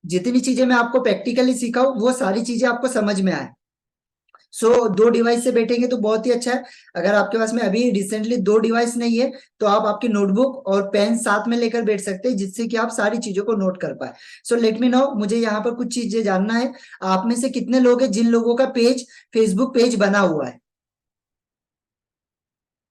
जितनी चीजें मैं आपको प्रैक्टिकली सिखाऊं वो सारी चीजें आपको समझ में आए। सो दो डिवाइस से बैठेंगे तो बहुत ही अच्छा है। अगर आपके पास में अभी रिसेंटली दो डिवाइस नहीं है तो आप आपकी नोटबुक और पेन साथ में लेकर बैठ सकते हैं, जिससे कि आप सारी चीजों को नोट कर पाए। सो लेट मी नो, मुझे यहाँ पर कुछ चीजें जानना है। आप में से कितने लोग हैं जिन लोगों का पेज, फेसबुक पेज बना हुआ है?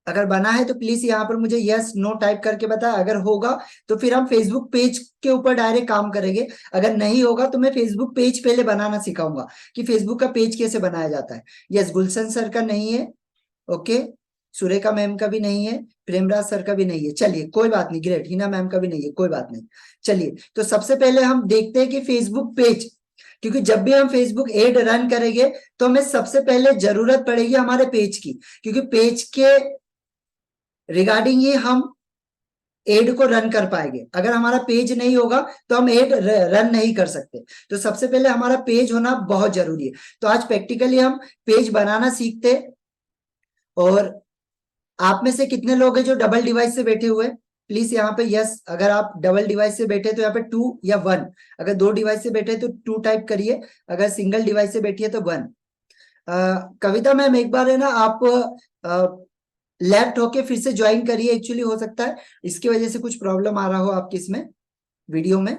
अगर बना है तो प्लीज यहाँ पर मुझे यस नो टाइप करके बताएं। अगर होगा तो फिर हम फेसबुक पेज के ऊपर डायरेक्ट काम करेंगे। अगर नहीं होगा तो मैं फेसबुक पेज पहले बनाना सिखाऊंगा कि फेसबुक का पेज कैसे बनाया जाता है। यस, गुलशन सर का नहीं है। ओके, सुरेखा मैम का भी नहीं है, प्रेमराज सर का भी नहीं है। चलिए कोई बात नहीं, ग्रेट। हिना मैम का भी नहीं है, कोई बात नहीं। चलिए तो सबसे पहले हम देखते हैं कि फेसबुक पेज, क्योंकि जब भी हम फेसबुक एड रन करेंगे तो हमें सबसे पहले जरूरत पड़ेगी हमारे पेज की, क्योंकि पेज के रिगार्डिंग ही हम एड को रन कर पाएंगे। अगर हमारा पेज नहीं होगा तो हम एड रन नहीं कर सकते। तो सबसे पहले हमारा पेज होना बहुत जरूरी है। तो आज प्रैक्टिकली हम पेज बनाना सीखते हैं। और आप में से कितने लोग हैं जो डबल डिवाइस से बैठे हुए? प्लीज यहाँ पे यस, अगर आप डबल डिवाइस से बैठे तो यहाँ पे 2 या 1। अगर दो डिवाइस से बैठे तो 2 टाइप करिए, अगर सिंगल डिवाइस से बैठी है तो 1। कविता मैम एक बार है ना आप लेफ्ट होके फिर से ज्वाइन करिए। एक्चुअली हो सकता है इसकी वजह से कुछ प्रॉब्लम आ रहा हो आपके इसमें वीडियो में।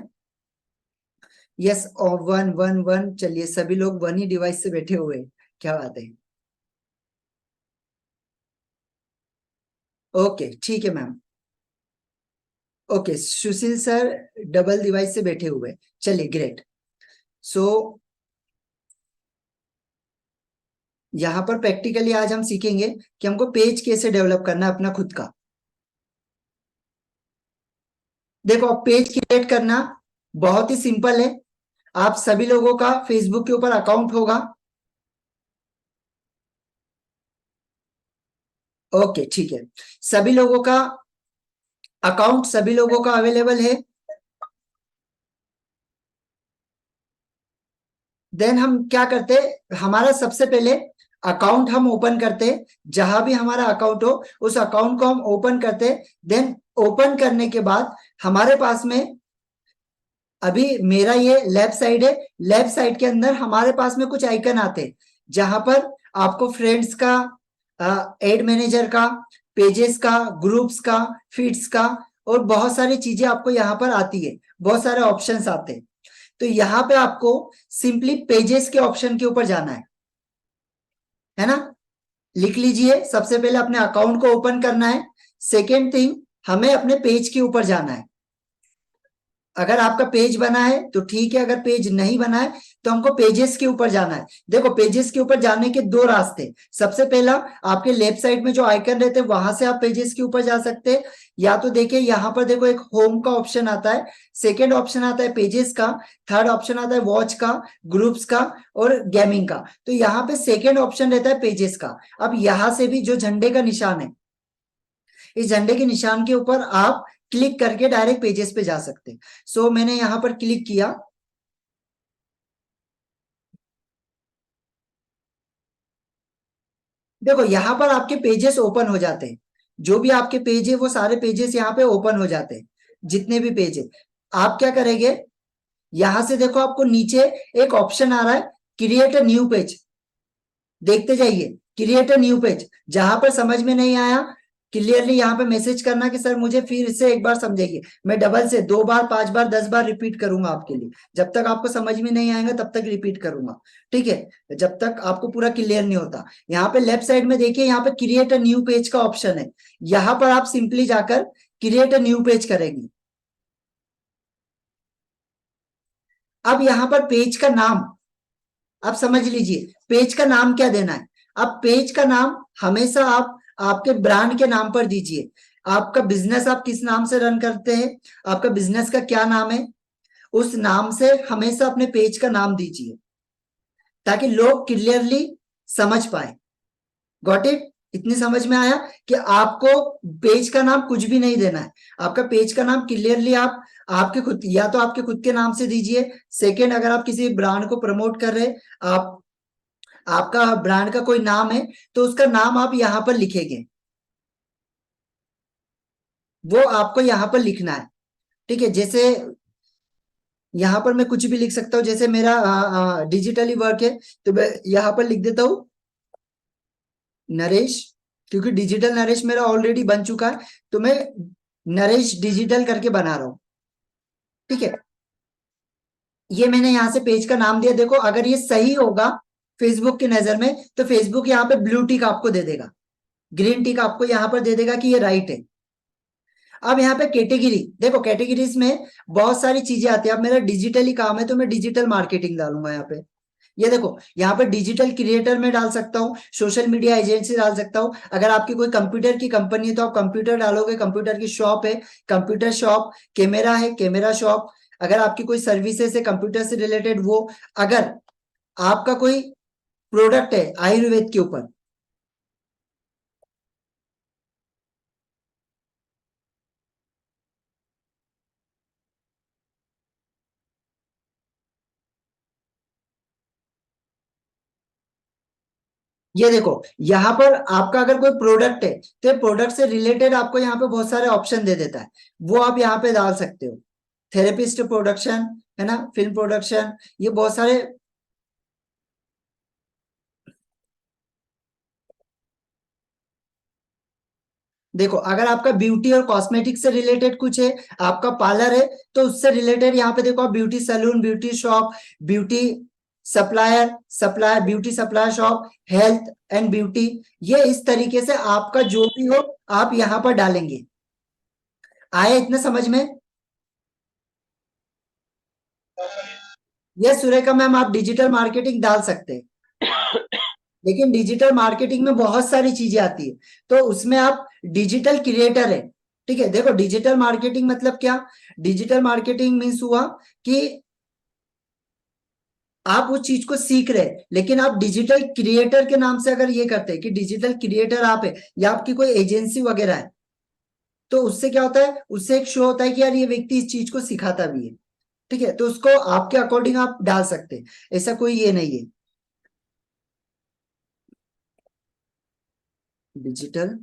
यस, 1 1 1। चलिए सभी लोग 1 ही डिवाइस से बैठे हुए हैं, क्या बात है। ओके ठीक है मैम। ओके, सुशील सर डबल डिवाइस से बैठे हुए हैं। चलिए ग्रेट। सो यहाँ पर प्रैक्टिकली आज हम सीखेंगे कि हमको पेज कैसे डेवलप करना है अपना खुद का। देखो, अब पेज क्रिएट करना बहुत ही सिंपल है। आप सभी लोगों का फेसबुक के ऊपर अकाउंट होगा। ओके ठीक है, सभी लोगों का अकाउंट सभी लोगों का अवेलेबल है। देन हम क्या करते, हमारा सबसे पहले अकाउंट हम ओपन करते। जहां भी हमारा अकाउंट हो उस अकाउंट को हम ओपन करते। देन ओपन करने के बाद हमारे पास में, अभी मेरा ये लेफ्ट साइड है, लेफ्ट साइड के अंदर हमारे पास में कुछ आइकन आते हैं जहां पर आपको फ्रेंड्स का, एड मैनेजर का, पेजेस का, ग्रुप्स का, फीड्स का और बहुत सारी चीजें आपको यहाँ पर आती है। बहुत सारे ऑप्शंस आते हैं। तो यहाँ पे आपको सिंपली पेजेस के ऑप्शन के ऊपर जाना है ना। लिख लीजिए, सबसे पहले अपने अकाउंट को ओपन करना है। सेकेंड थिंग, हमें अपने पेज के ऊपर जाना है। अगर आपका पेज बना है तो ठीक है, अगर पेज नहीं बना है तो हमको पेजेस के ऊपर जाना है। देखो, पेजेस के ऊपर जाने के दो रास्ते। सबसे पहला, आपके लेफ्ट साइड में जो आइकन रहते हैं वहां से आप पेजेस के ऊपर जा सकते हैं। या तो देखिए यहाँ पर देखो एक होम का ऑप्शन आता है, सेकेंड ऑप्शन आता है पेजेस का, थर्ड ऑप्शन आता है वॉच का, ग्रुप्स का और गेमिंग का। तो यहाँ पे सेकेंड ऑप्शन रहता है पेजेस का। अब यहां से भी जो झंडे का निशान है, इस झंडे के निशान के ऊपर आप क्लिक करके डायरेक्ट पेजेस पे जा सकते हैं। सो मैंने यहां पर क्लिक किया। देखो यहां पर आपके पेजेस ओपन हो जाते हैं। जो भी आपके पेज है वो सारे पेजेस यहाँ पे ओपन हो जाते हैं, जितने भी पेज है। आप क्या करेंगे, यहां से देखो आपको नीचे एक ऑप्शन आ रहा है, क्रिएट अ न्यू पेज। देखते जाइए, क्रिएट अ न्यू पेज। जहां पर समझ में नहीं आया क्लियरली यहाँ पे मैसेज करना कि सर मुझे फिर से एक बार समझाइए। मैं डबल से 2 बार, 5 बार, 10 बार रिपीट करूंगा आपके लिए। जब तक आपको समझ में नहीं आएगा तब तक रिपीट करूंगा, ठीक है, जब तक आपको पूरा क्लियर नहीं होता। यहाँ पे लेफ्ट साइड में देखिए, यहाँ पे क्रिएट अ न्यू पेज का ऑप्शन है। यहाँ पर आप सिंपली जाकर क्रिएट अ न्यू पेज करेंगे। अब यहाँ पर पेज का नाम आप समझ लीजिए, पेज का नाम क्या देना है। अब पेज का नाम हमेशा आप आपके ब्रांड के नाम पर दीजिए। आपका बिजनेस आप किस नाम से रन करते हैं, आपका बिजनेस का क्या नाम है, उस नाम से हमेशा अपने पेज का नाम दीजिए, ताकि लोग क्लियरली समझ पाए। Got it? इतनी समझ में आया कि आपको पेज का नाम कुछ भी नहीं देना है। आपका पेज का नाम क्लियरली आप आपके खुद, या तो आपके खुद के नाम से दीजिए। सेकेंड, अगर आप किसी ब्रांड को प्रमोट कर रहे, आप आपका ब्रांड का कोई नाम है तो उसका नाम आप यहां पर लिखेंगे, वो आपको यहां पर लिखना है, ठीक है। जैसे यहाँ पर मैं कुछ भी लिख सकता हूँ, जैसे मेरा डिजिटली वर्क है तो मैं यहाँ पर लिख देता हूँ नरेश, क्योंकि डिजिटल नरेश मेरा ऑलरेडी बन चुका है, तो मैं नरेश डिजिटल करके बना रहा हूँ। ठीक है, ये मैंने यहाँ से पेज का नाम दिया। देखो अगर ये सही होगा फेसबुक की नजर में, तो फेसबुक यहाँ पे ब्लू टिक आपको दे देगा, ग्रीन टिक आपको यहाँ पर दे देगा कि ये राइट है। अब यहाँ पे कैटेगरी देखो, कैटेगरीज में बहुत सारी चीजें आती है। अब मेरा डिजिटली काम है तो मैं डिजिटल मार्केटिंग डालूंगा यहाँ पे। ये देखो यहाँ पे डिजिटल क्रिएटर में डाल सकता हूँ, सोशल मीडिया एजेंसी डाल सकता हूँ। अगर आपकी कोई कंप्यूटर की कंपनी है तो आप कंप्यूटर डालोगे, कंप्यूटर की शॉप है कंप्यूटर शॉप, कैमेरा है कैमेरा शॉप। अगर आपकी कोई सर्विसेज है कंप्यूटर से रिलेटेड वो, अगर आपका कोई प्रोडक्ट है आयुर्वेद के ऊपर, ये देखो यहाँ पर आपका अगर कोई प्रोडक्ट है तो प्रोडक्ट से रिलेटेड आपको यहाँ पे बहुत सारे ऑप्शन दे देता है, वो आप यहाँ पे डाल सकते हो। थेरेपिस्ट प्रोडक्शन है ना, फिल्म प्रोडक्शन, ये बहुत सारे। देखो अगर आपका ब्यूटी और कॉस्मेटिक्स से रिलेटेड कुछ है, आपका पार्लर है, तो उससे रिलेटेड यहाँ पे देखो आप beauty salon, beauty shop, beauty supplier, supplier beauty supplier shop, health and beauty, ये इस तरीके से आपका जो भी हो आप यहाँ पर डालेंगे। आए इतने समझ में? यस सुरेखा मैम, आप डिजिटल मार्केटिंग डाल सकते हैं, लेकिन डिजिटल मार्केटिंग में बहुत सारी चीजें आती है, तो उसमें आप डिजिटल क्रिएटर है। ठीक है, देखो डिजिटल मार्केटिंग मतलब क्या, डिजिटल मार्केटिंग मीन्स हुआ कि आप उस चीज को सीख रहे हैं, लेकिन आप डिजिटल क्रिएटर के नाम से अगर ये करते हैं कि डिजिटल क्रिएटर आप है या आपकी कोई एजेंसी वगैरह है, तो उससे क्या होता है, उससे एक शो होता है कि यार ये व्यक्ति इस चीज को सिखाता भी है। ठीक है, तो उसको आपके अकॉर्डिंग आप डाल सकते हैं, ऐसा कोई ये नहीं है। डिजिटल,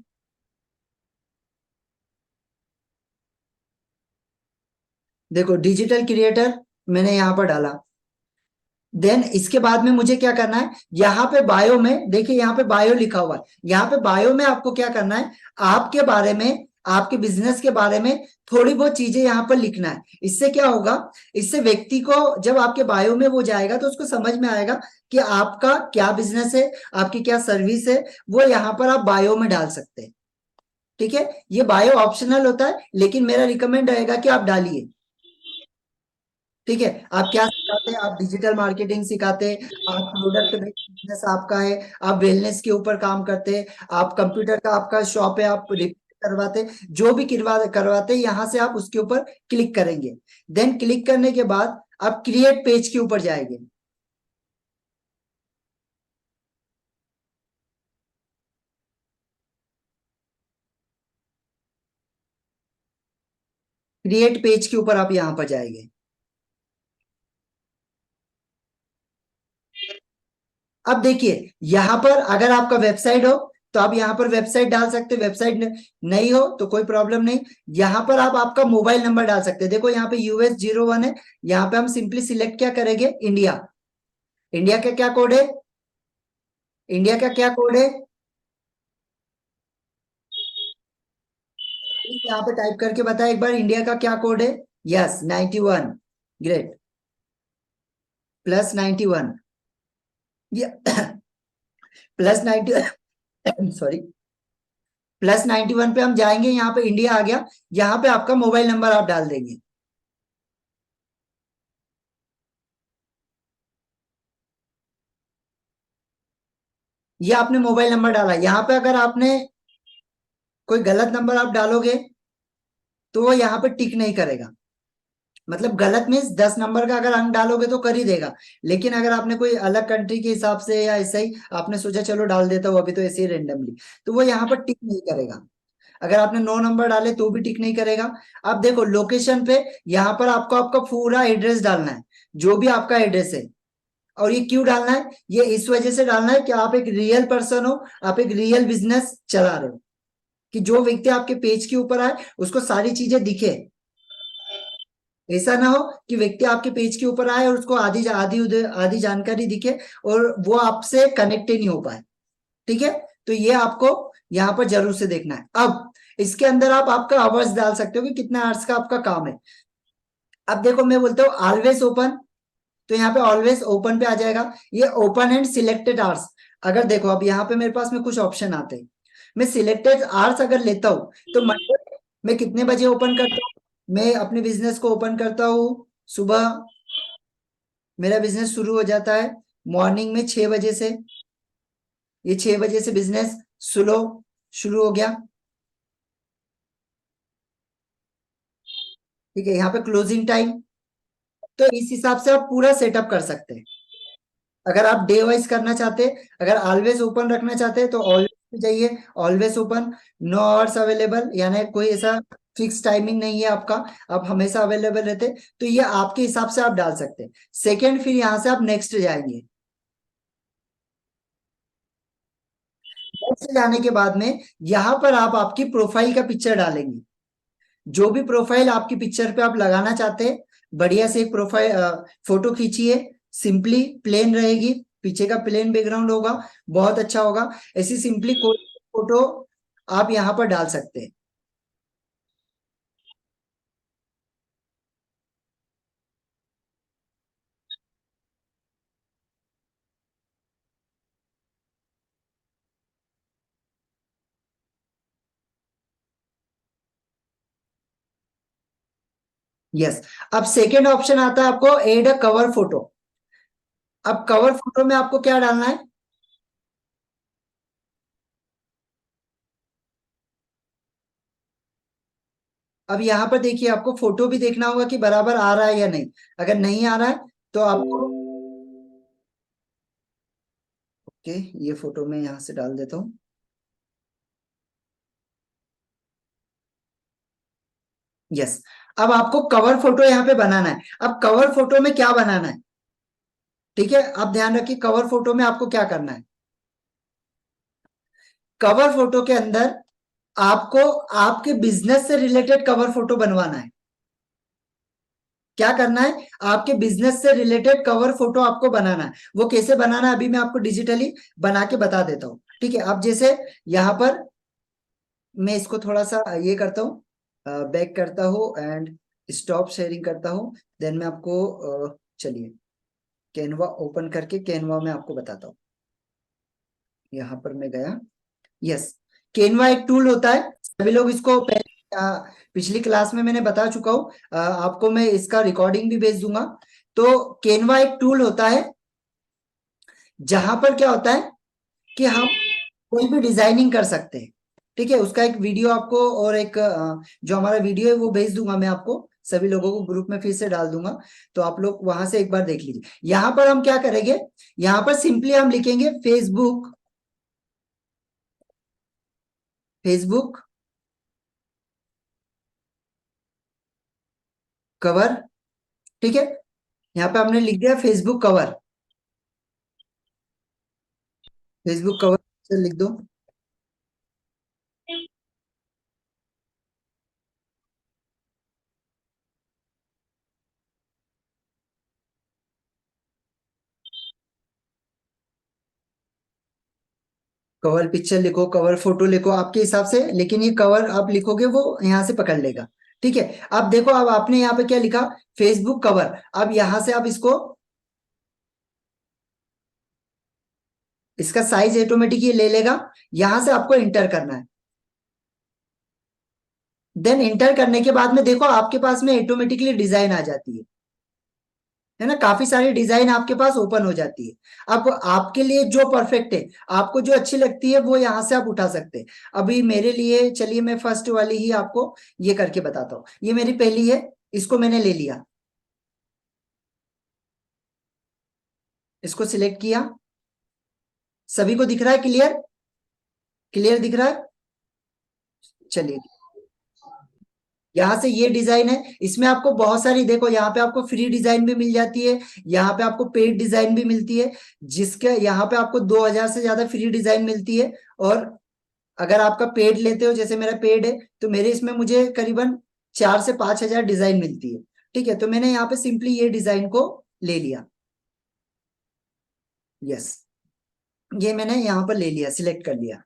देखो डिजिटल क्रिएटर मैंने यहाँ पर डाला। देन इसके बाद में मुझे क्या करना है, यहाँ पे बायो में देखिए, यहाँ पे बायो लिखा हुआ है, यहाँ पे बायो में आपको क्या करना है, आपके बारे में, आपके बिजनेस के बारे में थोड़ी बहुत चीजें यहाँ पर लिखना है। इससे क्या होगा, इससे व्यक्ति को जब आपके बायो में वो जाएगा तो उसको समझ में आएगा कि आपका क्या बिजनेस है, आपकी क्या सर्विस है, वो यहाँ पर आप बायो में डाल सकते हैं। ठीक है, ये बायो ऑप्शनल होता है, लेकिन मेरा रिकमेंड रहेगा कि आप डालिए। ठीक है, आप क्या सिखाते हैं, आप डिजिटल मार्केटिंग सिखाते हैं, आप प्रोडक्ट बेस्ड बिजनेस आपका है, आप वेलनेस के ऊपर काम करते हैं, आप कंप्यूटर का आपका शॉप है, आप रिपेयर करवाते, जो भी करवाते यहाँ से आप उसके ऊपर क्लिक करेंगे। देन क्लिक करने के बाद आप क्रिएट पेज के ऊपर जाएंगे। क्रिएट पेज के ऊपर आप यहाँ पर जाएंगे। अब देखिए यहाँ पर अगर आपका वेबसाइट हो तो आप यहाँ पर वेबसाइट डाल सकते हैं, वेबसाइट नहीं हो तो कोई प्रॉब्लम नहीं। यहाँ पर आप आपका मोबाइल नंबर डाल सकते हैं। देखो यहाँ पे US01 है, यहाँ पे हम सिंपली सिलेक्ट क्या करेंगे, इंडिया। इंडिया का क्या कोड है, इंडिया का क्या कोड है, यहाँ पे टाइप करके बताए एक बार, इंडिया का क्या कोड है। यस 91, ग्रेट, +91, ये +90 सॉरी, +91 पे हम जाएंगे, यहाँ पे इंडिया आ गया, यहाँ पे आपका मोबाइल नंबर आप डाल देंगे। ये आपने मोबाइल नंबर डाला, यहाँ पे अगर आपने कोई गलत नंबर आप डालोगे तो वो यहाँ पे टिक नहीं करेगा। मतलब गलत मीन्स 10 नंबर का अगर अंक डालोगे तो कर ही देगा, लेकिन अगर आपने कोई अलग कंट्री के हिसाब से या ऐसे ही आपने सोचा चलो डाल देता हूँ अभी तो ऐसे ही रेंडमली, तो वो यहाँ पर टिक नहीं करेगा। अगर आपने 9 नंबर डाले तो भी टिक नहीं करेगा। अब देखो लोकेशन पे यहाँ पर आपको आपका पूरा एड्रेस डालना है, जो भी आपका एड्रेस है। और ये क्यों डालना है, ये इस वजह से डालना है कि आप एक रियल पर्सन हो, आप एक रियल बिजनेस चला रहे हो, कि जो व्यक्ति आपके पेज के ऊपर आए उसको सारी चीजें दिखे। ऐसा ना हो कि व्यक्ति आपके पेज के ऊपर आए और उसको आधी आधी आधी जानकारी दिखे और वो आपसे कनेक्ट ही नहीं हो पाए। ठीक है, तो ये आपको यहाँ पर जरूर से देखना है। अब इसके अंदर आप आपका आवर्स डाल सकते हो कि कितना आवर्स का आपका काम है। अब देखो मैं बोलता हूँ ऑलवेज ओपन, तो यहाँ पे ऑलवेज ओपन पे आ जाएगा। ये ओपन एंड सिलेक्टेड आवर्स, अगर देखो अब यहाँ पे मेरे पास में कुछ ऑप्शन आते हैं। मैं सिलेक्टेड आवर्स अगर लेता हूँ तो मंडे मैं कितने बजे ओपन करता हूँ, मैं अपने बिजनेस को ओपन करता हूँ सुबह, मेरा बिजनेस शुरू हो जाता है मॉर्निंग में 6 बजे से। ये 6 बजे से बिजनेस स्लो शुरू हो गया। ठीक है, यहाँ पे क्लोजिंग टाइम, तो इस हिसाब से आप पूरा सेटअप कर सकते हैं। अगर आप डे वाइज करना चाहते हैं, अगर ऑलवेज ओपन रखना चाहते हैं तो ऑलवेज पे जाइए, always open, no hours available, यानी कोई ऐसा फिक्स टाइमिंग नहीं है आपका, आप हमेशा अवेलेबल रहते हैं। तो ये आपके हिसाब से आप डाल सकते हैं। सेकेंड, फिर यहाँ से आप नेक्स्ट जाएंगे। नेक्स्ट जाने के बाद में यहाँ पर आप आपकी प्रोफाइल का पिक्चर डालेंगे। जो भी प्रोफाइल आपकी पिक्चर पे आप लगाना चाहते हैं, बढ़िया से एक प्रोफाइल फोटो खींचिए, सिंपली प्लेन रहेगी, पीछे का प्लेन बैकग्राउंड होगा, बहुत अच्छा होगा। ऐसी सिंपली कोई फोटो आप यहाँ पर डाल सकते हैं। यस, अब सेकेंड ऑप्शन आता है आपको एड अ कवर फोटो। अब कवर फोटो में आपको क्या डालना है, अब यहाँ पर देखिए आपको फोटो भी देखना होगा कि बराबर आ रहा है या नहीं। अगर नहीं आ रहा है तो आपको, ओके, ये फोटो मैं यहाँ से डाल देता हूँ। यस, अब आपको कवर फोटो यहाँ पे बनाना है। अब कवर फोटो में क्या बनाना है, ठीक है, आप ध्यान रखिए कवर फोटो में आपको क्या करना है। कवर फोटो के अंदर आपको आपके बिजनेस से रिलेटेड कवर फोटो बनवाना है। क्या करना है, आपके बिजनेस से रिलेटेड कवर फोटो आपको बनाना है। वो कैसे बनाना है अभी मैं आपको डिजिटली बना के बता देता हूँ। ठीक है, अब जैसे यहाँ पर मैं इसको थोड़ा सा ये करता हूँ, बैक करता हूँ एंड स्टॉप शेयरिंग करता हूँ। देन मैं आपको चलिए कैनवा ओपन करके कैनवा में आपको बताता हूँ। यहाँ पर मैं गया। यस, केनवा एक टूल होता है, सभी लोग इसको पहले पिछली क्लास में मैंने बता चुका हूँ, आपको मैं इसका रिकॉर्डिंग भी भेज दूंगा। तो केनवा एक टूल होता है जहां पर क्या होता है कि हम कोई भी डिजाइनिंग कर सकते हैं। ठीक है, उसका एक वीडियो आपको और एक जो हमारा वीडियो है वो भेज दूंगा मैं आपको, सभी लोगों को ग्रुप में फिर से डाल दूंगा, तो आप लोग वहां से एक बार देख लीजिए। यहाँ पर हम क्या करेंगे, यहाँ पर सिंपली हम लिखेंगे फेसबुक, फेसबुक कवर। ठीक है, यहाँ पे हमने लिख दिया फेसबुक कवर, फेसबुक कवर से लिख दो। कवर पिक्चर लिखो, कवर फोटो लिखो आपके हिसाब से, लेकिन ये कवर आप लिखोगे वो यहाँ से पकड़ लेगा। ठीक है, अब देखो अब आपने यहाँ पे क्या लिखा, फेसबुक कवर। अब यहाँ से आप इसको, इसका साइज ऑटोमेटिक ये ले लेगा। यहाँ से आपको इंटर करना है। देन इंटर करने के बाद में देखो आपके पास में ऑटोमेटिकली डिजाइन आ जाती है ना, काफी सारी डिजाइन आपके पास ओपन हो जाती है। अब आपके लिए जो परफेक्ट है, आपको जो अच्छी लगती है वो यहाँ से आप उठा सकते हैं। अभी मेरे लिए चलिए मैं फर्स्ट वाली ही आपको ये करके बताता हूँ। ये मेरी पहली है, इसको मैंने ले लिया, इसको सिलेक्ट किया। सभी को दिख रहा है, क्लियर, क्लियर दिख रहा है। चलिए, यहाँ से ये डिजाइन है, इसमें आपको बहुत सारी, देखो यहाँ पे आपको फ्री डिजाइन भी मिल जाती है, यहाँ पे आपको पेड डिजाइन भी मिलती है, जिसके यहाँ पे आपको 2000 से ज्यादा फ्री डिजाइन मिलती है। और अगर आपका पेड लेते हो, जैसे मेरा पेड है, तो मेरे इसमें मुझे करीबन 4 से 5 हजार डिजाइन मिलती है। ठीक है, तो मैंने यहाँ पे सिंपली ये डिजाइन को ले लिया। यस, ये मैंने यहाँ पर ले लिया, सिलेक्ट कर लिया।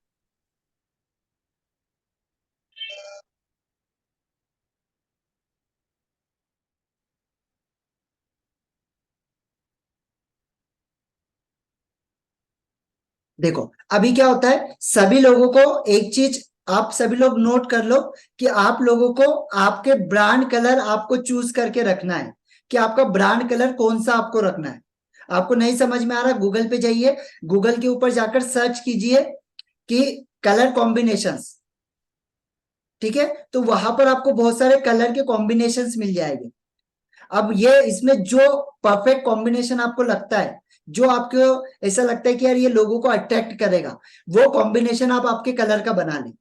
देखो अभी क्या होता है, सभी लोगों को एक चीज आप सभी लोग नोट कर लो कि आप लोगों को आपके ब्रांड कलर आपको चूज करके रखना है कि आपका ब्रांड कलर कौन सा आपको रखना है। आपको नहीं समझ में आ रहा, गूगल पे जाइए, गूगल के ऊपर जाकर सर्च कीजिए कि कलर कॉम्बिनेशंस। ठीक है, तो वहां पर आपको बहुत सारे कलर के कॉम्बिनेशंस मिल जाएंगे। अब ये इसमें जो परफेक्ट कॉम्बिनेशन आपको लगता है, जो आपको ऐसा लगता है कि यार ये लोगों को अट्रैक्ट करेगा, वो कॉम्बिनेशन आप आपके कलर का बना लें।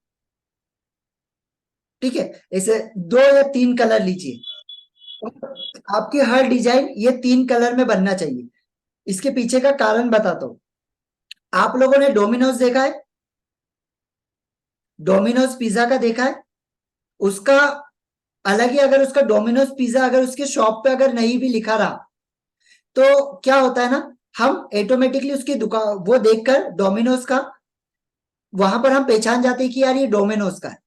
ठीक है, ऐसे 2 या 3 कलर लीजिए, आपकी हर डिजाइन ये 3 कलर में बनना चाहिए। इसके पीछे का कारण बताता हूं। आप लोगों ने डोमिनोज देखा है? डोमिनोज पिज्जा का देखा है? उसका अलग ही, अगर उसका डोमिनोज पिज्जा अगर उसके शॉप पे अगर नहीं भी लिखा रहा, तो क्या होता है ना, हम ऑटोमेटिकली उसकी दुकान वो देखकर डोमिनोज का, वहां पर हम पहचान जाते हैं कि यार ये डोमिनोज का है।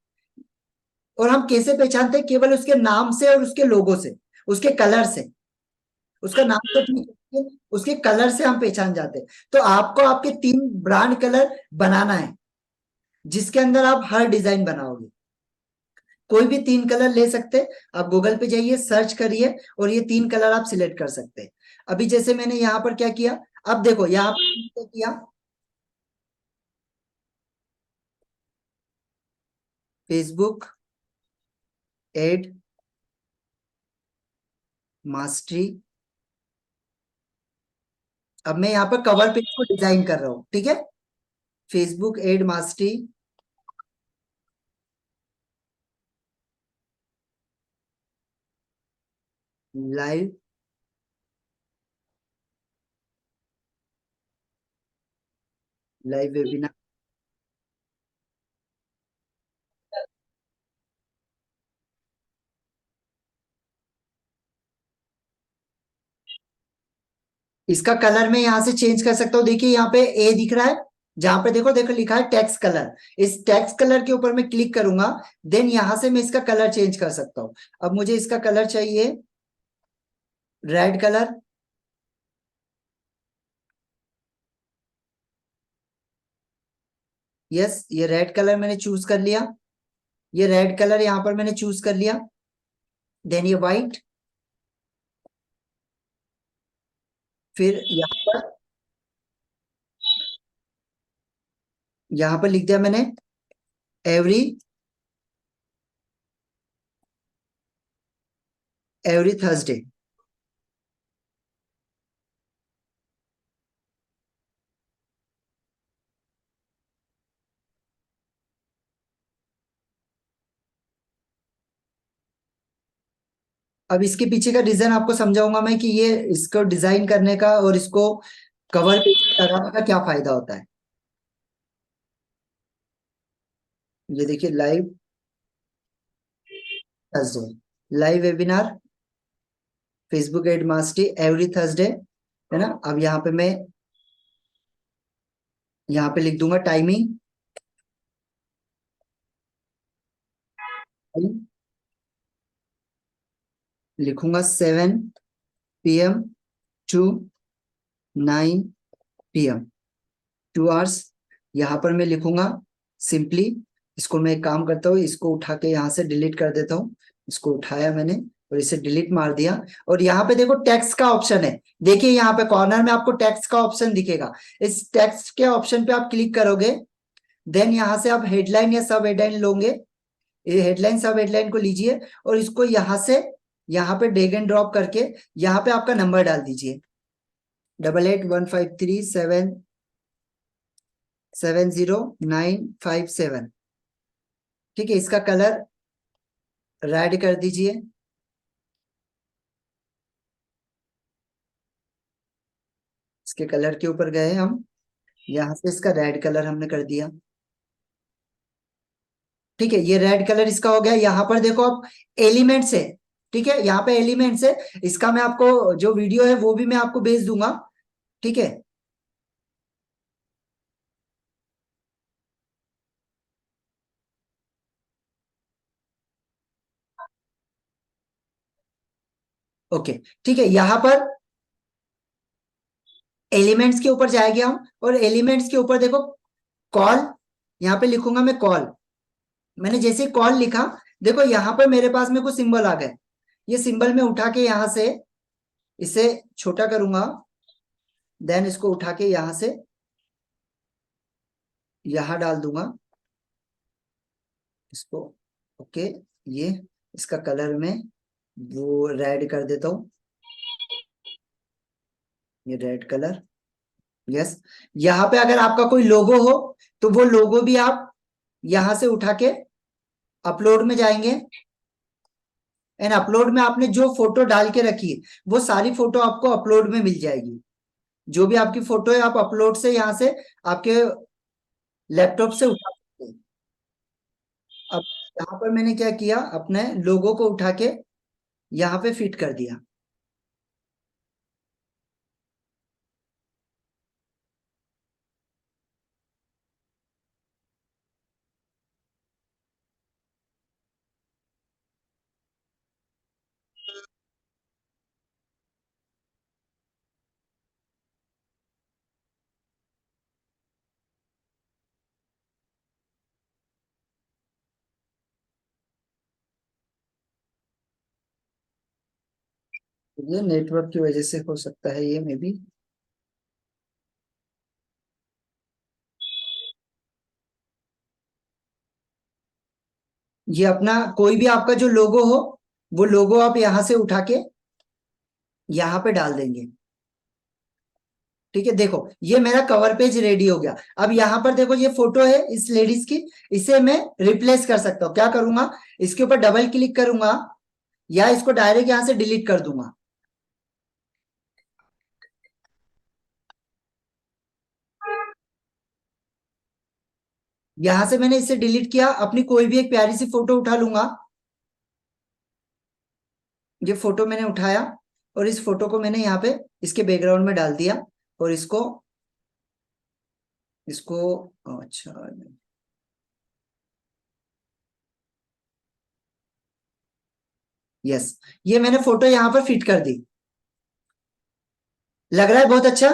और हम कैसे पहचानते हैं? केवल उसके नाम से और उसके लोगो से, उसके कलर से। उसका नाम तो ठीक है, उसके कलर से हम पहचान जाते हैं। तो आपको आपके 3 ब्रांड कलर बनाना है, जिसके अंदर आप हर डिजाइन बनाओगे। कोई भी 3 कलर ले सकते हैं। आप गूगल पे जाइए, सर्च करिए, और ये 3 कलर आप सिलेक्ट कर सकते हैं। अभी जैसे मैंने यहाँ पर क्या किया, अब देखो यहाँ पर क्या किया, फेसबुक एड मास्टरी। अब मैं यहाँ पर कवर पेज को डिजाइन कर रहा हूँ। ठीक है, Facebook ad mastery live, live webinar. इसका कलर मैं यहाँ से चेंज कर सकता हूँ। देखिए यहाँ पे ए दिख रहा है, जहां पे देखो देखो लिखा है टेक्स्ट कलर। इस टेक्स्ट कलर के ऊपर मैं क्लिक करूंगा, देन यहां से मैं इसका कलर चेंज कर सकता हूँ। अब मुझे इसका कलर चाहिए रेड कलर। यस, ये रेड कलर मैंने चूज कर लिया। ये रेड कलर यहाँ पर मैंने चूज कर लिया। देन ये व्हाइट, फिर यहाँ पर लिख दिया मैंने एवरी एवरी थर्सडे। अब इसके पीछे का रीजन आपको समझाऊंगा मैं कि ये इसको डिजाइन करने का और इसको कवर पेज पे लगाने का क्या फायदा होता है। ये देखिए live Thursday, live webinar, Facebook ad mastery every Thursday, है ना। अब यहाँ पे मैं यहाँ पे लिख दूंगा टाइमिंग, लिखूंगा 7 PM टू 9 PM, 2 आवर्स। यहाँ पर मैं लिखूंगा सिंपली, इसको मैं एक काम करता हूँ, इसको उठा के यहाँ से डिलीट कर देता हूँ। इसको उठाया मैंने और इसे डिलीट मार दिया। और यहाँ पे देखो टेक्स्ट का ऑप्शन है, देखिए यहाँ पे कॉर्नर में आपको टेक्स्ट का ऑप्शन दिखेगा। इस टेक्स्ट के ऑप्शन पे आप क्लिक करोगे, देन यहाँ से आप हेडलाइन या सब हेडलाइन लोगे। ये हेडलाइन सब हेडलाइन को लीजिए और इसको यहाँ से यहाँ पे ड्रैग एंड ड्रॉप करके यहाँ पे आपका नंबर डाल दीजिए, 88153770 957। ठीक है, इसका कलर रेड कर दीजिए। इसके कलर के ऊपर गए हम, यहाँ से इसका रेड कलर हमने कर दिया। ठीक है, ये रेड कलर इसका हो गया। यहाँ पर देखो आप एलिमेंट्स है, ठीक है, यहाँ पे एलिमेंट्स है, इसका मैं आपको जो वीडियो है वो भी मैं आपको भेज दूंगा। ठीक है, ओके। ठीक है, यहाँ पर एलिमेंट्स के ऊपर जाएंगे हम, और एलिमेंट्स के ऊपर देखो कॉल, यहाँ पे लिखूंगा मैं कॉल। मैंने जैसे कॉल लिखा, देखो यहाँ पर मेरे पास में कुछ सिंबल आ गए। ये सिंबल मैं उठा के यहाँ से इसे छोटा करूंगा, देन इसको उठा के यहाँ से यहाँ डाल दूंगा इसको। ओके, ये इसका कलर में वो रेड कर देता हूँ, ये रेड कलर। यस, यहाँ पे अगर आपका कोई लोगो हो तो वो लोगो भी आप यहाँ से उठा के अपलोड में जाएंगे, एंड अपलोड में आपने जो फोटो डाल के रखी है वो सारी फोटो आपको अपलोड में मिल जाएगी। जो भी आपकी फोटो है आप अपलोड से यहाँ से आपके लैपटॉप से उठा सकते हैं। अब यहाँ पर मैंने क्या किया, अपने लोगो को उठा के यहाँ पे फिट कर दिया। ये नेटवर्क की वजह से हो सकता है ये, मे बी। ये अपना कोई भी आपका जो लोगो हो वो लोगो आप यहाँ से उठा के यहाँ पे डाल देंगे। ठीक है, देखो ये मेरा कवर पेज रेडी हो गया। अब यहाँ पर देखो ये फोटो है इस लेडीज की, इसे मैं रिप्लेस कर सकता हूँ। क्या करूंगा, इसके ऊपर डबल क्लिक करूंगा या इसको डायरेक्ट यहाँ से डिलीट कर दूंगा। यहां से मैंने इसे डिलीट किया, अपनी कोई भी एक प्यारी सी फोटो उठा लूंगा। ये फोटो मैंने उठाया और इस फोटो को मैंने यहाँ पे इसके बैकग्राउंड में डाल दिया, और इसको इसको अच्छा, यस, ये मैंने फोटो यहाँ पर फिट कर दी। लग रहा है बहुत अच्छा।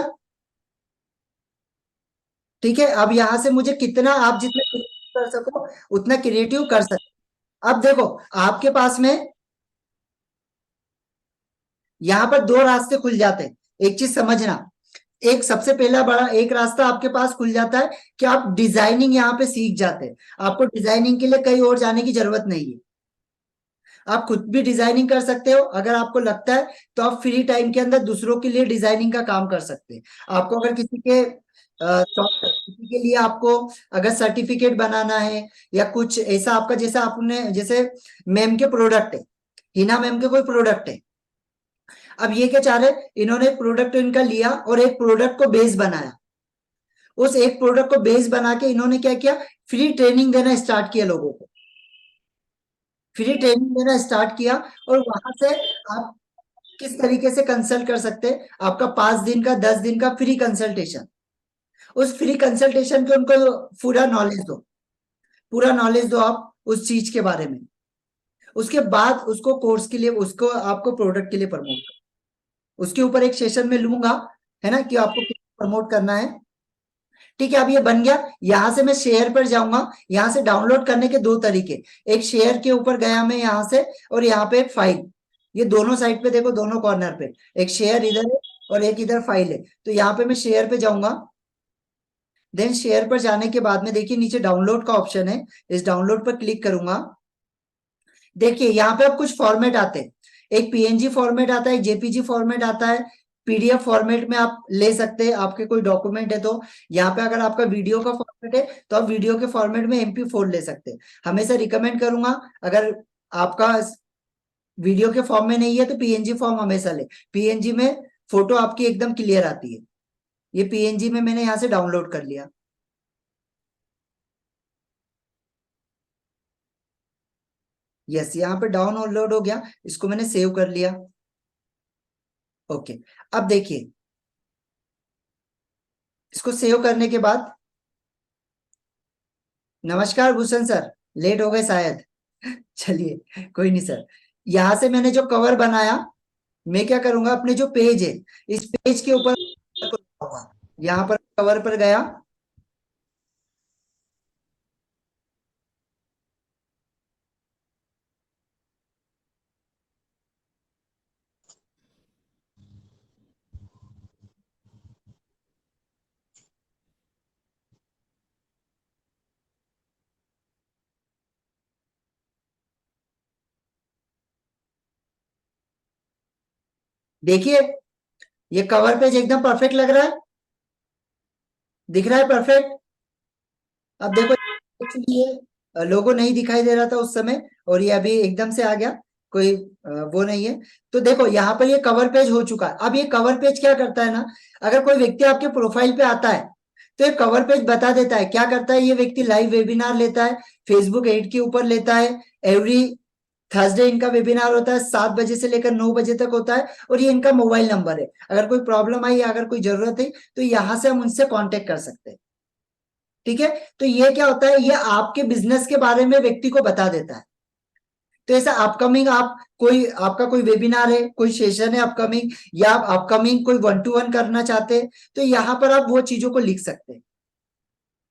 ठीक है, अब यहाँ से मुझे कितना आप जितना creative कर सको उतना क्रिएटिव कर सकते। अब देखो आपके पास में यहाँ पर दो रास्ते खुल जाते हैं। एक चीज समझना, एक सबसे पहला बड़ा एक रास्ता आपके पास खुल जाता है कि आप डिजाइनिंग यहाँ पे सीख जाते हैं। आपको डिजाइनिंग के लिए कहीं और जाने की जरूरत नहीं है, आप खुद भी डिजाइनिंग कर सकते हो। अगर आपको लगता है तो आप फ्री टाइम के अंदर दूसरों के लिए डिजाइनिंग का काम कर सकते हैं। आपको अगर किसी के किसी के लिए आपको अगर सर्टिफिकेट बनाना है या कुछ ऐसा आपका, जैसा आपने जैसे मैम के प्रोडक्ट है, हिना मैम के कोई प्रोडक्ट है। अब ये क्या चाह रहे हैं, इन्होंने एक प्रोडक्ट इनका लिया और एक प्रोडक्ट को बेस बनाया। उस एक प्रोडक्ट को बेस बना के इन्होंने क्या किया, फ्री ट्रेनिंग देना स्टार्ट किया लोगों को। फ्री ट्रेनिंग देना स्टार्ट किया, और वहां से आप किस तरीके से कंसल्ट कर सकते हैं, आपका 5 दिन का 10 दिन का फ्री कंसल्टेशन। उस फ्री कंसल्टेशन के उनको पूरा नॉलेज दो, पूरा नॉलेज दो आप उस चीज के बारे में। उसके बाद उसको कोर्स के लिए, उसको आपको प्रोडक्ट के लिए प्रमोट कर, उसके ऊपर एक सेशन में लूंगा, है ना, कि आपको प्रमोट करना है। ठीक है, अब ये बन गया। यहां से मैं शेयर पर जाऊंगा। यहां से डाउनलोड करने के दो तरीके, एक शेयर के ऊपर गया मैं यहां से, और यहाँ पे एक फाइल। ये दोनों साइड पे देखो, दोनों कॉर्नर पे एक शेयर इधर है और एक इधर फाइल है। तो यहाँ पे मैं शेयर पे जाऊंगा। देन शेयर पर जाने के बाद में देखिए नीचे डाउनलोड का ऑप्शन है, इस डाउनलोड पर क्लिक करूंगा। देखिए यहाँ पे अब कुछ फॉर्मेट आते हैं, एक पीएनजी फॉर्मेट आता है, एक जेपीजी फॉर्मेट आता है, पीडीएफ फॉर्मेट में आप ले सकते हैं आपके कोई डॉक्यूमेंट है तो। यहाँ पे अगर आपका वीडियो का फॉर्मेट है तो आप वीडियो के फॉर्मेट में MP4 ले सकते हैं। हमेशा रिकमेंड करूंगा, अगर आपका वीडियो के फॉर्म में नहीं है तो पीएनजी फॉर्म हमेशा ले। पीएनजी में फोटो आपकी एकदम क्लियर आती है। ये पीएनजी में मैंने यहाँ से डाउनलोड कर लिया। यस, यहाँ पे डाउनलोड हो गया, इसको मैंने सेव कर लिया। ओके, अब देखिए, इसको सेव करने के बाद, नमस्कार भूषण सर, लेट हो गए शायद। चलिए कोई नहीं सर। यहां से मैंने जो कवर बनाया, मैं क्या करूंगा, अपने जो पेज है, इस पेज के ऊपर यहाँ पर कवर पर गया। देखिए, ये कवर पेज एकदम परफेक्ट लग रहा है, दिख रहा है परफेक्ट। अब देखो, एक्चुअली ये लोगो नहीं दिखाई दे रहा था उस समय, और ये अभी एकदम से आ गया, कोई वो नहीं है। तो देखो, यहाँ पर ये कवर पेज हो चुका है। अब ये कवर पेज क्या करता है ना, अगर कोई व्यक्ति आपके प्रोफाइल पे आता है, तो ये कवर पेज बता देता है क्या करता है। ये व्यक्ति लाइव वेबिनार लेता है, फेसबुक एड के ऊपर लेता है, एवरी थर्सडे इनका वेबिनार होता है, 7 बजे से लेकर 9 बजे तक होता है, और ये इनका मोबाइल नंबर है। अगर कोई प्रॉब्लम आई या अगर कोई जरूरत है, तो यहाँ से हम उनसे कांटेक्ट कर सकते हैं। ठीक है, तो ये क्या होता है, ये आपके बिजनेस के बारे में व्यक्ति को बता देता है। तो ऐसा अपकमिंग, आप कोई, आपका कोई वेबिनार है, कोई सेशन है अपकमिंग, या आप अपकमिंग कोई 1-to-1 करना चाहते हैं, तो यहाँ पर आप वो चीजों को लिख सकते हैं।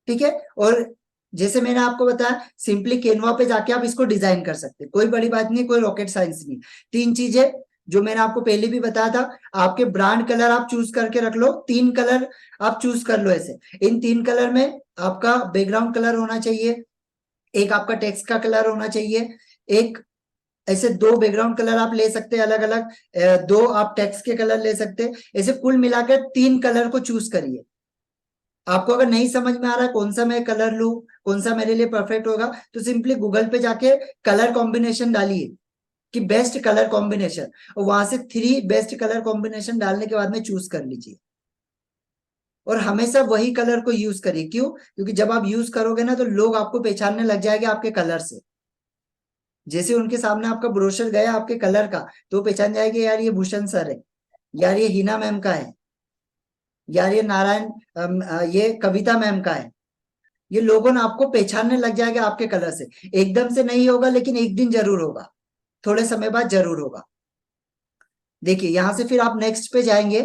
ठीक है, और जैसे मैंने आपको बताया, सिंपली केनवा पे जाके आप इसको डिजाइन कर सकते हैं, कोई बड़ी बात नहीं, कोई रॉकेट साइंस नहीं। 3 चीजें जो मैंने आपको पहले भी बताया था, आपके ब्रांड कलर आप चूज करके रख लो, 3 कलर आप चूज कर लो ऐसे। इन 3 कलर में आपका बैकग्राउंड कलर होना चाहिए, एक आपका टेक्स्ट का कलर होना चाहिए, एक ऐसे 2 बैकग्राउंड कलर आप ले सकते हैं अलग अलग, 2 आप टेक्स्ट के कलर ले सकते हैं। ऐसे कुल मिलाकर 3 कलर को चूज करिए। आपको अगर नहीं समझ में आ रहा है कौन सा मैं कलर लूं, कौन सा मेरे लिए परफेक्ट होगा, तो सिंपली गूगल पे जाके कलर कॉम्बिनेशन डालिए कि बेस्ट कलर कॉम्बिनेशन, और वहां से 3 बेस्ट कलर कॉम्बिनेशन डालने के बाद में चूज कर लीजिए। और हमेशा वही कलर को यूज करिए, क्यों? क्योंकि जब आप यूज करोगे ना, तो लोग आपको पहचानने लग जाएंगे आपके कलर से। जैसे उनके सामने आपका ब्रोशर गया आपके कलर का, तो वो पहचान जाएंगे, यार ये भूषण सर है, यार ये हिना मैम का है, यार ये नारायण ये कविता मैम का है। ये लोगों ने आपको पहचानने लग जाएगा आपके कलर से। एकदम से नहीं होगा, लेकिन एक दिन जरूर होगा, थोड़े समय बाद जरूर होगा। देखिए, यहां से फिर आप नेक्स्ट पे जाएंगे।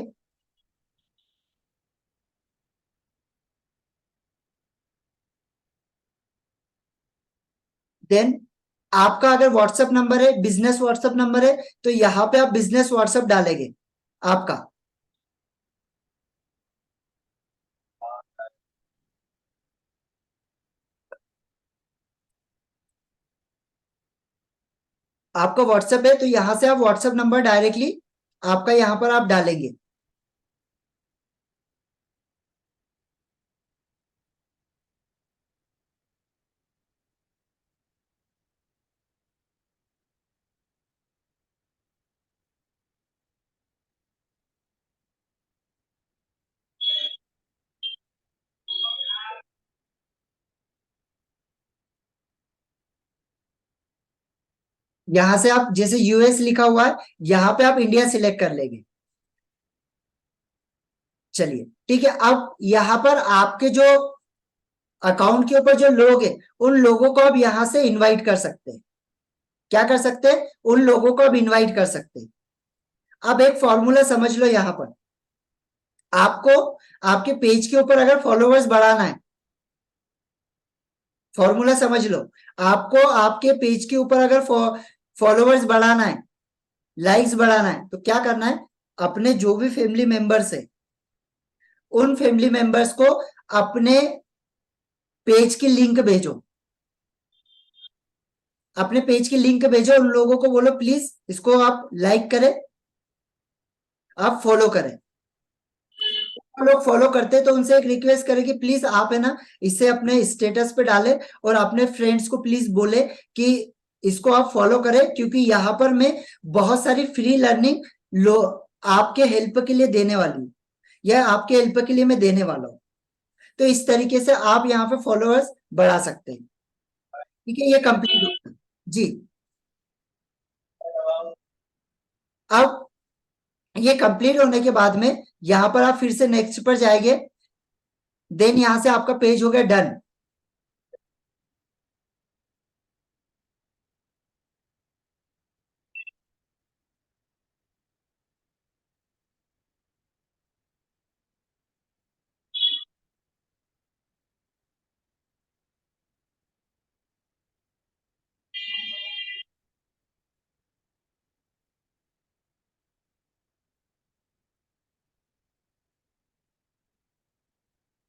देन आपका अगर व्हाट्सएप नंबर है, बिजनेस व्हाट्सएप नंबर है, तो यहाँ पे आप बिजनेस व्हाट्सएप डालेंगे आपका। आपका व्हाट्सएप है, तो यहां से आप व्हाट्सएप नंबर डायरेक्टली आपका यहाँ पर आप डालेंगे। यहां से आप जैसे यूएस लिखा हुआ है, यहाँ पे आप इंडिया सिलेक्ट कर लेंगे। चलिए ठीक है, अब यहाँ पर आपके जो अकाउंट के ऊपर जो लोग हैं, उन लोगों को आप यहाँ से इनवाइट कर सकते हैं। क्या कर सकते हैं? उन लोगों को आप इनवाइट कर सकते हैं। अब एक फॉर्मूला समझ लो, यहाँ पर आपको आपके पेज के ऊपर अगर फॉलोअर्स बढ़ाना है, फॉर्मूला समझ लो, आपको आपके पेज के ऊपर अगर फॉलोअर्स बढ़ाना है, लाइक्स बढ़ाना है, तो क्या करना है, अपने जो भी फैमिली मेंबर्स है, उन फैमिली मेंबर्स को अपने पेज की लिंक भेजो, अपने पेज की लिंक भेजो, उन लोगों को बोलो प्लीज इसको आप लाइक करें, आप फॉलो करें। लोग फॉलो करते हैं, तो उनसे एक रिक्वेस्ट करें कि प्लीज आप है ना, इसे अपने स्टेटस पे डालें, और अपने फ्रेंड्स को प्लीज बोले कि इसको आप फॉलो करें, क्योंकि यहाँ पर मैं बहुत सारी फ्री लर्निंग लो आपके हेल्प के लिए देने वाली हूँ, या आपके हेल्प के लिए मैं देने वाला हूँ। तो इस तरीके से आप यहाँ पे फॉलोअर्स बढ़ा सकते हैं। ठीक है, ये कंप्लीट होगा जी। अब ये कंप्लीट होने के बाद में यहां पर आप फिर से नेक्स्ट पर जाएंगे, देन यहां से आपका पेज हो गया डन।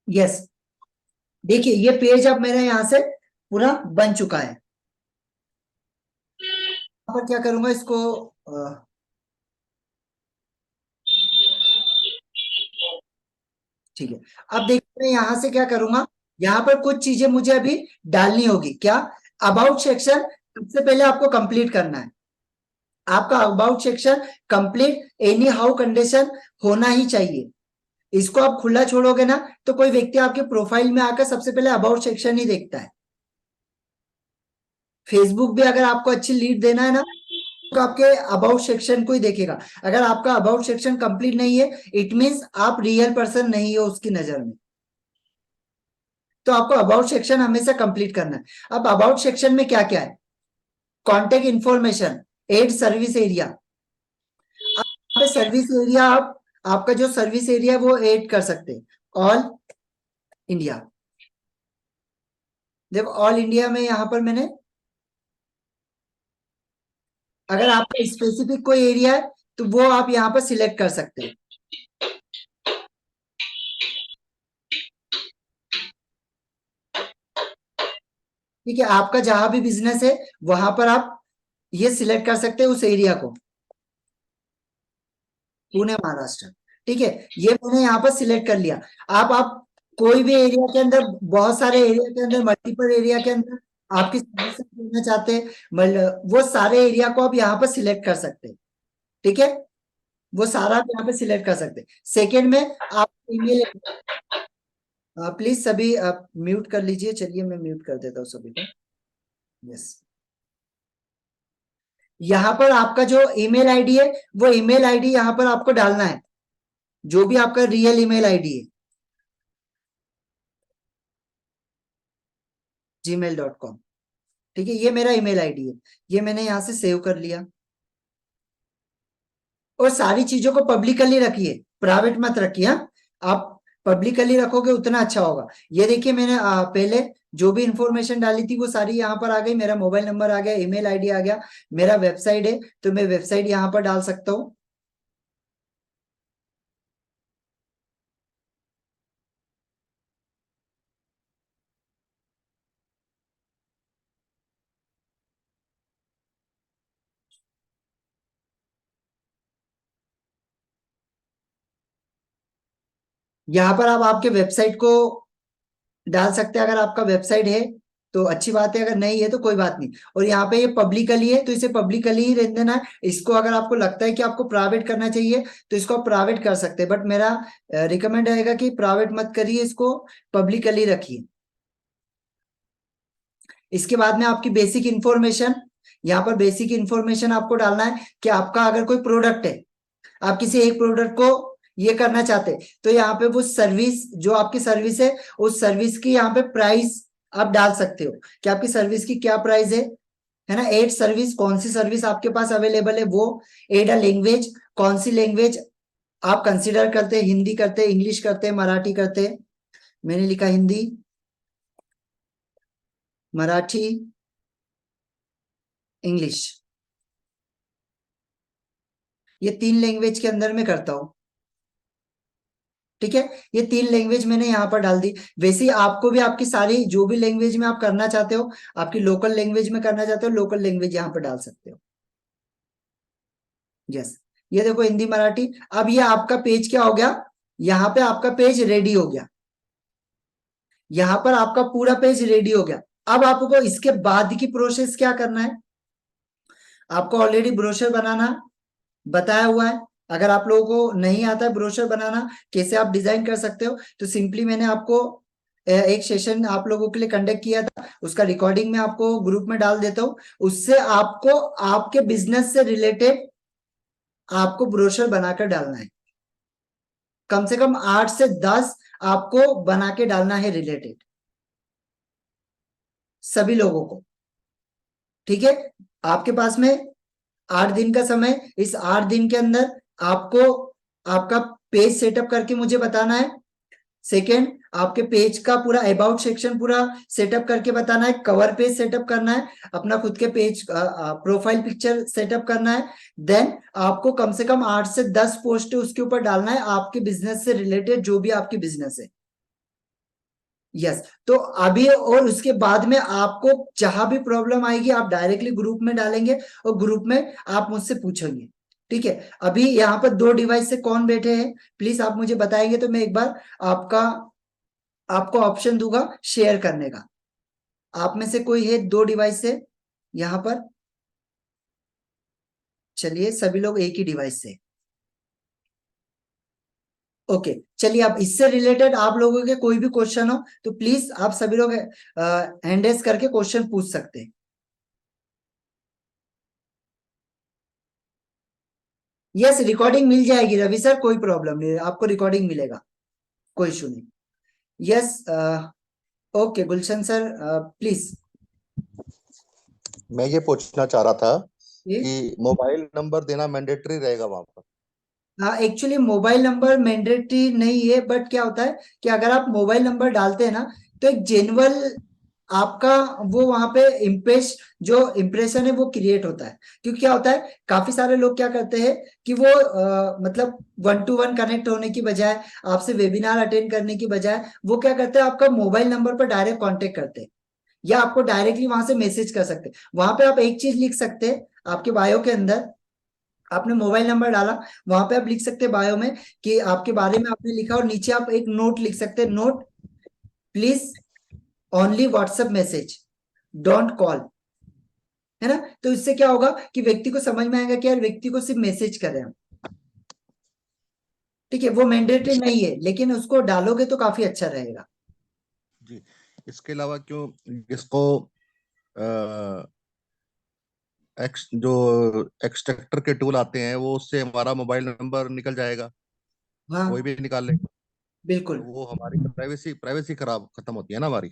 यस, देखिए ये पेज अब मेरा यहां से पूरा बन चुका है। यहाँ पर क्या करूंगा इसको, ठीक है। अब देखिए मैं यहां से क्या करूंगा, यहाँ पर कुछ चीजें मुझे अभी डालनी होगी। क्या? अबाउट सेक्शन सबसे पहले आपको कंप्लीट करना है। आपका about section complete any how condition होना ही चाहिए। इसको आप खुला छोड़ोगे ना तो कोई व्यक्ति आपके प्रोफाइल में आकर सबसे पहले अबाउट सेक्शन ही देखता है। फेसबुक भी अगर आपको अच्छी लीड देना है ना तो आपके अबाउट सेक्शन को ही देखेगा। अगर आपका अबाउट सेक्शन कंप्लीट नहीं है, इट मींस आप रियल पर्सन नहीं हो उसकी नजर में। तो आपको अबाउट सेक्शन हमेशा कंप्लीट करना है। अब अबाउट सेक्शन में क्या क्या है? Contact information, add service area. पे सर्विस एरिया आप, आपका जो सर्विस एरिया है वो ऐड कर सकते हैं। ऑल इंडिया, देखो ऑल इंडिया में यहां पर मैंने, अगर आपका स्पेसिफिक कोई एरिया है तो वो आप यहाँ पर सिलेक्ट कर सकते हैं। ठीक है, आपका जहां भी बिजनेस है वहां पर आप ये सिलेक्ट कर सकते हैं उस एरिया को। पुणे महाराष्ट्र, ठीक है, ये मैंने यहाँ पर सिलेक्ट कर लिया। आप कोई भी एरिया के अंदर, बहुत सारे एरिया के अंदर, मल्टीपल एरिया के अंदर आपकी सर्विस देना चाहते हैं, वो सारे एरिया को आप यहाँ पर सिलेक्ट कर सकते हैं। ठीक है, वो सारा आप यहाँ पे सिलेक्ट कर सकते हैं। सेकेंड में आप ईमेल, प्लीज सभी आप म्यूट कर लीजिए। चलिए मैं म्यूट कर देता हूँ सभी को। यस, यहाँ पर आपका जो ईमेल आईडी है वो ईमेल आईडी यहाँ पर आपको डालना है, जो भी आपका रियल ईमेल आईडी है, gmail.com। ठीक है, ये मेरा ईमेल आईडी है, ये मैंने यहाँ से सेव कर लिया। और सारी चीजों को पब्लिकली रखिए, प्राइवेट मत रखिए। हाँ? आप पब्लिकली रखोगे उतना अच्छा होगा। ये देखिए मैंने पहले जो भी इंफॉर्मेशन डाली थी वो सारी यहाँ पर आ गई। मेरा मोबाइल नंबर आ गया, ईमेल आईडी आ गया, मेरा वेबसाइट है तो मैं वेबसाइट यहाँ पर डाल सकता हूँ। यहाँ पर आप आपके वेबसाइट को डाल सकते हैं। अगर आपका वेबसाइट है तो अच्छी बात है, अगर नहीं है तो कोई बात नहीं। और यहाँ पे ये पब्लिकली है तो इसे पब्लिकली ही रहने देना है। इसको अगर आपको लगता है कि आपको प्राइवेट करना चाहिए तो इसको आप प्राइवेट कर सकते हैं, बट मेरा रिकमेंड रहेगा कि प्राइवेट मत करिए, इसको पब्लिकली रखिए। इसके बाद में आपकी बेसिक इंफॉर्मेशन, यहाँ पर बेसिक इंफॉर्मेशन आपको डालना है कि आपका अगर कोई प्रोडक्ट है, आप किसी एक प्रोडक्ट को ये करना चाहते हैं तो यहाँ पे वो सर्विस, जो आपकी सर्विस है उस सर्विस की यहाँ पे प्राइस आप डाल सकते हो कि आपकी सर्विस की क्या प्राइस है ना। एड सर्विस, कौन सी सर्विस आपके पास अवेलेबल है वो। एड अ लैंग्वेज, कौन सी लैंग्वेज आप कंसिडर करते हैं, हिंदी करते हैं, इंग्लिश करते हैं, मराठी करते हैं। मैंने लिखा हिंदी, मराठी, इंग्लिश, ये तीन लैंग्वेज के अंदर में करता हूँ। ठीक है, ये तीन लैंग्वेज मैंने यहाँ पर डाल दी। वैसे ही आपको भी आपकी सारी जो भी लैंग्वेज में आप करना चाहते हो, आपकी लोकल लैंग्वेज में करना चाहते हो, लोकल लैंग्वेज यहाँ पर डाल सकते हो। यस, ये देखो हिंदी, मराठी। अब ये आपका पेज क्या हो गया, यहाँ पे आपका पेज रेडी हो गया। यहाँ पर आपका पूरा पेज रेडी हो गया। अब आपको इसके बाद की प्रोसेस क्या करना है, आपको ऑलरेडी ब्रोशर बनाना बताया हुआ है। अगर आप लोगों को नहीं आता है ब्रोशर बनाना, कैसे आप डिजाइन कर सकते हो, तो सिंपली मैंने आपको एक सेशन आप लोगों के लिए कंडक्ट किया था, उसका रिकॉर्डिंग मैं आपको ग्रुप में डाल देता हूँ। उससे आपको आपके बिजनेस से रिलेटेड आपको ब्रोशर बनाकर डालना है। कम से कम 8 से 10 आपको बना के डालना है रिलेटेड, सभी लोगों को। ठीक है, आपके पास में 8 दिन का समय, इस 8 दिन के अंदर आपको आपका पेज सेटअप करके मुझे बताना है। सेकेंड, आपके पेज का पूरा अबाउट सेक्शन पूरा सेटअप करके बताना है। कवर पेज सेटअप करना है, अपना खुद के पेज प्रोफाइल पिक्चर सेटअप करना है। देन आपको कम से कम 8 से 10 पोस्ट उसके ऊपर डालना है, आपके बिजनेस से रिलेटेड जो भी आपकी बिजनेस है। यस, तो अभी और उसके बाद में आपको जहां भी प्रॉब्लम आएगी आप डायरेक्टली ग्रुप में डालेंगे और ग्रुप में आप मुझसे पूछेंगे। ठीक है, अभी यहाँ पर 2 डिवाइस से कौन बैठे हैं प्लीज आप मुझे बताएंगे तो मैं एक बार आपका आपको ऑप्शन दूंगा शेयर करने का। आप में से कोई है 2 डिवाइस से यहाँ पर? चलिए, सभी लोग एक ही डिवाइस से। ओके, चलिए, अब इससे रिलेटेड आप लोगों के कोई भी क्वेश्चन हो तो प्लीज आप सभी लोग हैंड रेज करके क्वेश्चन पूछ सकते हैं। यस, रिकॉर्डिंग मिल जाएगी रवि सर, कोई प्रॉब्लम नहीं है, आपको रिकॉर्डिंग मिलेगा, कोई इशू नहीं। Yes, okay Gulshan sir, please. मैं ये पूछना चाह रहा था ये कि मोबाइल नंबर देना मैंडेटरी रहेगा वहां पर? हाँ, एक्चुअली मोबाइल नंबर मैंडेटरी नहीं है, बट क्या होता है कि अगर आप मोबाइल नंबर डालते हैं ना तो एक जेन्युइन आपका वो वहां पे इम्प्रेस जो इम्प्रेशन है वो क्रिएट होता है। क्योंकि क्या होता है, काफी सारे लोग क्या करते हैं कि वो मतलब 1 to 1 कनेक्ट होने की बजाय, आपसे वेबिनार अटेंड करने की बजाय वो क्या करते हैं, आपका मोबाइल नंबर पर डायरेक्ट कांटेक्ट करते हैं या आपको डायरेक्टली वहां से मैसेज कर सकते हैं। वहां पे आप एक चीज लिख सकते हैं आपके बायो के अंदर, आपने मोबाइल नंबर डाला, वहां पे आप लिख सकते हैं बायो में कि आपके बारे में आपने लिखा, और नीचे आप एक नोट लिख सकते हैं, note please only WhatsApp message, don't call. है ना, तो इससे क्या होगा कि व्यक्ति को समझ में आएगा कि यार व्यक्ति को सिर्फ मैसेज कर रहे हैं हम। ठीक है, वो मैंडेटरी नहीं है लेकिन उसको डालोगे तो काफी अच्छा रहेगा। जी। इसके अलावा क्यों जिसको जो एक्सट्रैक्टर के टूल आते हैं वो उससे हमारा मोबाइल नंबर निकल जाएगा, कोई हाँ, भी निकाल लेगा, तो बिल्कुल। वो हमारी प्राइवेसी प्राइवेसी खराब खत्म होती है ना हमारी।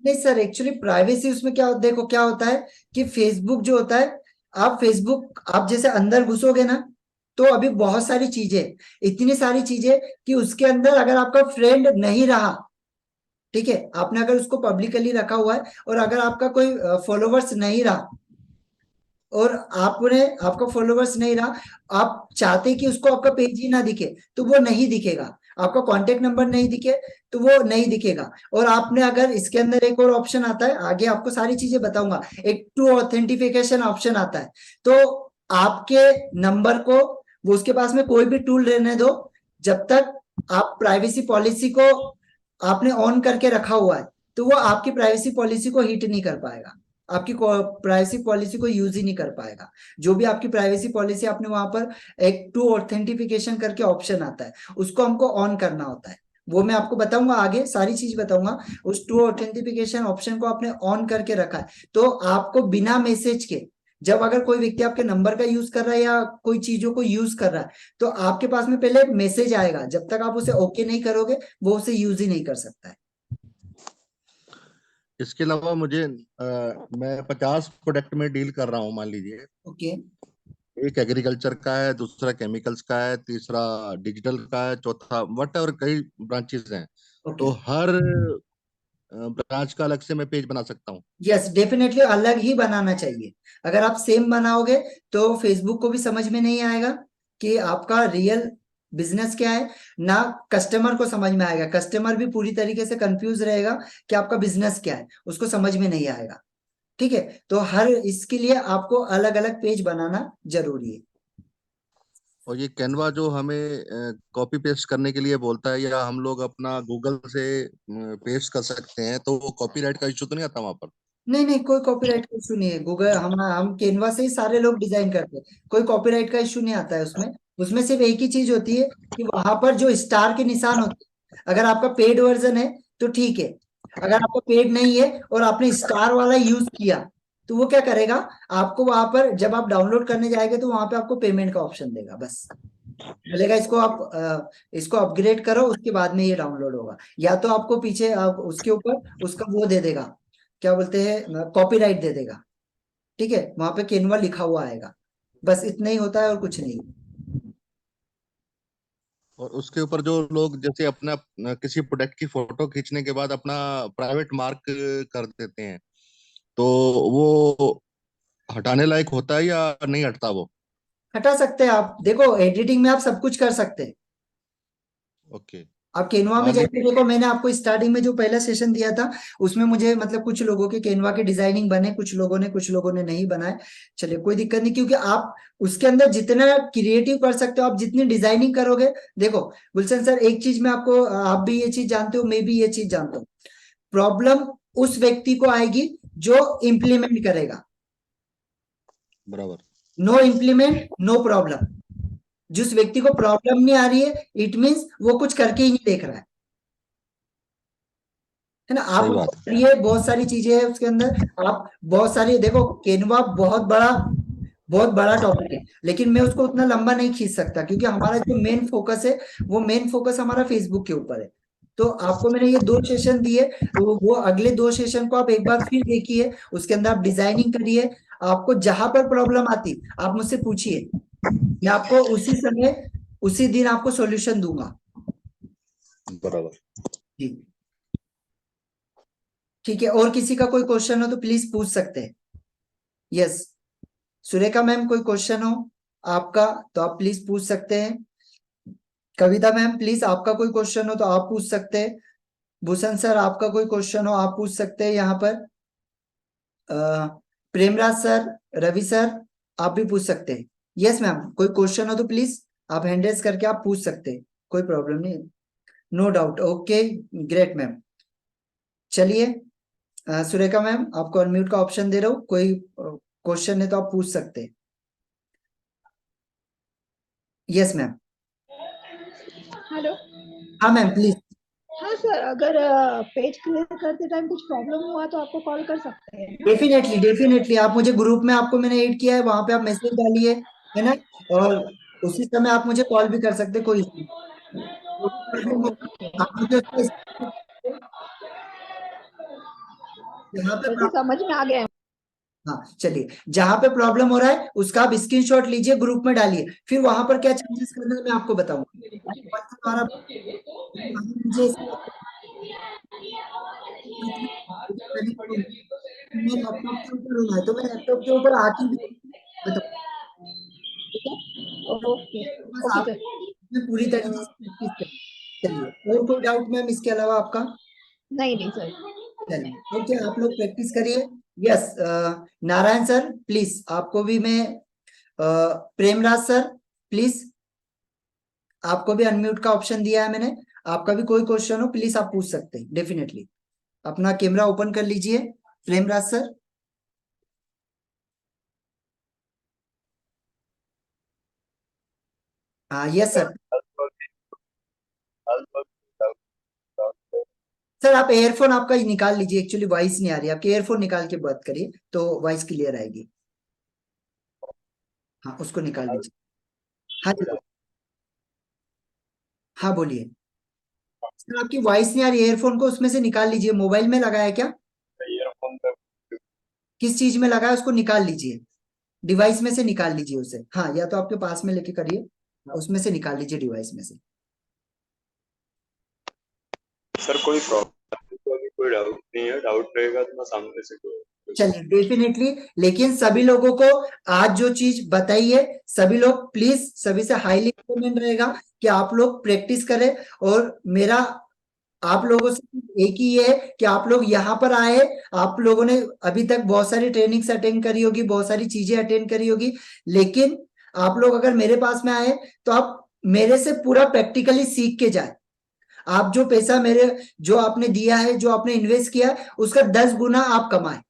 नहीं सर, एक्चुअली प्राइवेसी उसमें क्या देखो क्या होता है कि फेसबुक जो होता है, आप फेसबुक आप जैसे अंदर घुसोगे ना तो अभी बहुत सारी चीजें, इतनी सारी चीजें कि उसके अंदर अगर आपका फ्रेंड नहीं रहा, ठीक है, आपने अगर उसको पब्लिकली रखा हुआ है और अगर आपका कोई फॉलोवर्स नहीं रहा और आपने आपका फॉलोवर्स नहीं रहा, आप चाहते कि उसको आपका पेज ही ना दिखे तो वो नहीं दिखेगा, आपका कांटेक्ट नंबर नहीं दिखे तो वो नहीं दिखेगा। और आपने अगर इसके अंदर एक और ऑप्शन आता है, आगे आपको सारी चीजें बताऊंगा, एक टू ऑथेंटिफिकेशन ऑप्शन आता है। तो आपके नंबर को वो उसके पास में कोई भी टूल रहने दो, जब तक आप प्राइवेसी पॉलिसी को आपने ऑन करके रखा हुआ है तो वो आपकी प्राइवेसी पॉलिसी को हिट नहीं कर पाएगा, आपकी प्राइवेसी पॉलिसी को यूज ही नहीं कर पाएगा। जो भी आपकी प्राइवेसी पॉलिसी आपने वहां पर एक टू ऑथेंटिफिकेशन करके ऑप्शन आता है, उसको हमको ऑन करना होता है। वो मैं आपको बताऊंगा, आगे सारी चीज बताऊंगा। उस टू ऑथेंटिफिकेशन ऑप्शन को आपने ऑन करके रखा है तो आपको बिना मैसेज के, जब अगर कोई व्यक्ति आपके नंबर का यूज कर रहा है या कोई चीजों को यूज कर रहा है तो आपके पास में पहले मैसेज आएगा, जब तक आप उसे ओके नहीं करोगे वो उसे यूज ही नहीं कर सकता है। इसके अलावा मुझे मैं 50 प्रोडक्ट में डील कर रहा हूँ मान लीजिए। ओके। एक एग्रीकल्चर का है, दूसरा केमिकल्स का है, तीसरा डिजिटल का है, चौथा वट और कई ब्रांचेस हैं। ओके। तो हर ब्रांच का अलग से मैं पेज बना सकता हूँ? यस, डेफिनेटली अलग ही बनाना चाहिए। अगर आप सेम बनाओगे तो फेसबुक को भी समझ में नहीं आएगा कि आपका रियल बिजनेस क्या है, ना कस्टमर को समझ में आएगा, कस्टमर भी पूरी तरीके से कंफ्यूज रहेगा कि आपका बिजनेस क्या है, उसको समझ में नहीं आएगा। ठीक है, तो हर इसके लिए आपको अलग अलग पेज बनाना जरूरी है। और ये कैनवा जो हमें कॉपी पेस्ट करने के लिए बोलता है, या हम लोग अपना गूगल से पेस्ट कर सकते हैं, तो वो कॉपीराइट का इशू तो नहीं आता वहां पर? नहीं नहीं, कोई कॉपीराइट का इशू नहीं है, गूगल हम केनवा से ही सारे लोग डिजाइन करते हैं, कोई कॉपीराइट का इशू नहीं आता है उसमें। उसमें सिर्फ एक ही चीज होती है कि वहां पर जो स्टार के निशान होते हैं, अगर आपका पेड वर्जन है तो ठीक है, अगर आपका पेड नहीं है और आपने स्टार वाला यूज किया तो वो क्या करेगा, आपको वहां पर जब आप डाउनलोड करने जाएंगे तो वहां पे आपको पेमेंट का ऑप्शन देगा, बस बोलेगा इसको आप इसको अपग्रेड करो, उसके बाद में ये डाउनलोड होगा। या तो आपको पीछे उसके ऊपर उसका वो दे देगा, क्या बोलते हैं, कॉपीराइट दे देगा। ठीक है, वहां पे केनवा लिखा हुआ आएगा। बस इतना ही होता है और कुछ नहीं। और उसके ऊपर जो लोग जैसे अपना किसी प्रोडक्ट की फोटो खींचने के बाद अपना प्राइवेट मार्क कर देते हैं, तो वो हटाने लायक होता है या नहीं हटता वो? हटा सकते हैं आप, देखो एडिटिंग में आप सब कुछ कर सकते हैं। ओके। आप केनवा में आगे। जैसे देखो, मैंने आपको स्टार्टिंग में जो पहला सेशन दिया था उसमें मुझे मतलब कुछ लोगों के केनवा के डिजाइनिंग बने, कुछ लोगों ने नहीं बनाए। चलिए कोई दिक्कत नहीं, क्योंकि आप उसके अंदर जितना क्रिएटिव कर सकते हो, आप जितनी डिजाइनिंग करोगे। देखो गुलशन सर, एक चीज मैं आपको, आप भी ये चीज जानते हो, मैं भी ये चीज जानता हूँ, प्रॉब्लम उस व्यक्ति को आएगी जो इम्प्लीमेंट करेगा। बराबर। No implement no problem. जिस व्यक्ति को प्रॉब्लम नहीं आ रही है, इट मीन्स वो कुछ करके ही नहीं देख रहा है ना। आप सही उसको बात है। करिए, बहुत सारी चीजें हैं उसके अंदर। आप बहुत सारी देखो, केनवा बहुत बड़ा टॉपिक है, लेकिन मैं उसको उतना लंबा नहीं खींच सकता, क्योंकि हमारा जो मेन फोकस है, वो मेन फोकस हमारा फेसबुक के ऊपर है। तो आपको मैंने ये 2 सेशन दिए, तो वो अगले 2 सेशन को आप एक बार फिर देखिए, उसके अंदर आप डिजाइनिंग करिए। आपको जहां पर प्रॉब्लम आती आप मुझसे पूछिए, मैं आपको उसी समय उसी दिन आपको सॉल्यूशन दूंगा। बराबर। जी ठीक है, और किसी का कोई क्वेश्चन हो तो प्लीज पूछ सकते हैं। यस, सुरेखा मैम कोई क्वेश्चन हो आपका तो आप प्लीज पूछ सकते हैं। कविता मैम प्लीज आपका कोई क्वेश्चन हो तो आप पूछ सकते हैं। भूषण सर आपका कोई क्वेश्चन हो आप पूछ सकते हैं यहाँ पर। अ, प्रेमराज सर, रवि सर, आप भी पूछ सकते हैं। यस मैम, कोई क्वेश्चन हो तो प्लीज आप हैंड रेज करके आप पूछ सकते हैं, कोई प्रॉब्लम नहीं। No doubt, okay, great ma'am. चलिए, सुरेखा मैम आपको अनम्यूट का ऑप्शन दे रहा हूँ, कोई क्वेश्चन है तो आप पूछ सकते हैं। Yes ma'am. हेलो। हाँ मैम प्लीज। हाँ सर, अगर पेज क्लियर करते टाइम कुछ प्रॉब्लम हुआ तो आपको कॉल कर सकते हैं ना? डेफिनेटली डेफिनेटली, आप मुझे ग्रुप में, आपको मैंने ऐड किया है, वहां पे आप मैसेज डालिए, है ना। और उसी समय आप मुझे कॉल भी कर सकते हैं, कोई issue नहीं। कोई प्रॉब्लम होगा ओके, आप मुझे उसका जहाँ पे वैसे समझ में आ गया। हाँ चलिए, जहां पे प्रॉब्लम हो रहा है उसका आप स्क्रीनशॉट लीजिए, ग्रुप में डालिए, फिर वहां पर क्या चेंजेस करना है मैं आपको बताऊंगा। कॉल के द्वारा मुझे मैं लैपटॉप के ऊपर हूँ ना, तो मैं लैपटॉप के ऊपर आके भी बताऊँ। ठीक है, ओके बस ओके आप सर। मैं पूरी तरीके से प्रैक्टिस करें। चलिए, और कोई डाउट मैम इसके अलावा आपका? नहीं नहीं सर। चलिए ओके, आप लोग प्रैक्टिस करिए। यस, नारायण सर प्लीज, आपको भी मैं प्रेमराज सर प्लीज, आपको भी अनम्यूट का ऑप्शन दिया है मैंने। आपका भी कोई क्वेश्चन हो प्लीज आप पूछ सकते हैं डेफिनेटली। अपना कैमरा ओपन कर लीजिए प्रेमराज सर। हाँ यस सर। सर आप एयरफोन आपका ही निकाल लीजिए, एक्चुअली वॉइस नहीं आ रही, आपके एयरफोन निकाल के बात करिए तो वॉइस क्लियर आएगी। हाँ उसको निकाल दीजिए। हाँ जी, हाँ बोलिए। सर आपकी वॉइस नहीं आ रही, एयरफोन को उसमें से निकाल लीजिए, मोबाइल में लगाया क्या? किस चीज में लगा है उसको निकाल लीजिए, डिवाइस में से निकाल लीजिए उसे। हाँ, या तो आपके पास में लेके करिए, उसमें से निकाल लीजिए डिवाइस में से। सर कोई प्रॉब्लम तो अभी कोई डाउट नहीं है, डाउट रहेगा तो मैं सामने से चलिए डेफिनेटली, लेकिन सभी लोगों को आज जो चीज बताई है, सभी लोग प्लीज, सभी से हाईली रिकमेंड रहेगा कि आप लोग प्रैक्टिस करें। और मेरा आप लोगों से एक ही ये है कि आप लोग यहाँ पर आए, आप लोगों ने अभी तक बहुत सारी ट्रेनिंग्स अटेंड करी होगी, बहुत सारी चीजें अटेंड करी होगी, लेकिन आप लोग अगर मेरे पास में आए तो आप मेरे से पूरा प्रैक्टिकली सीख के जाए। आप जो पैसा मेरे, जो आपने दिया है, जो आपने इन्वेस्ट किया है, उसका 10 गुना आप कमाए।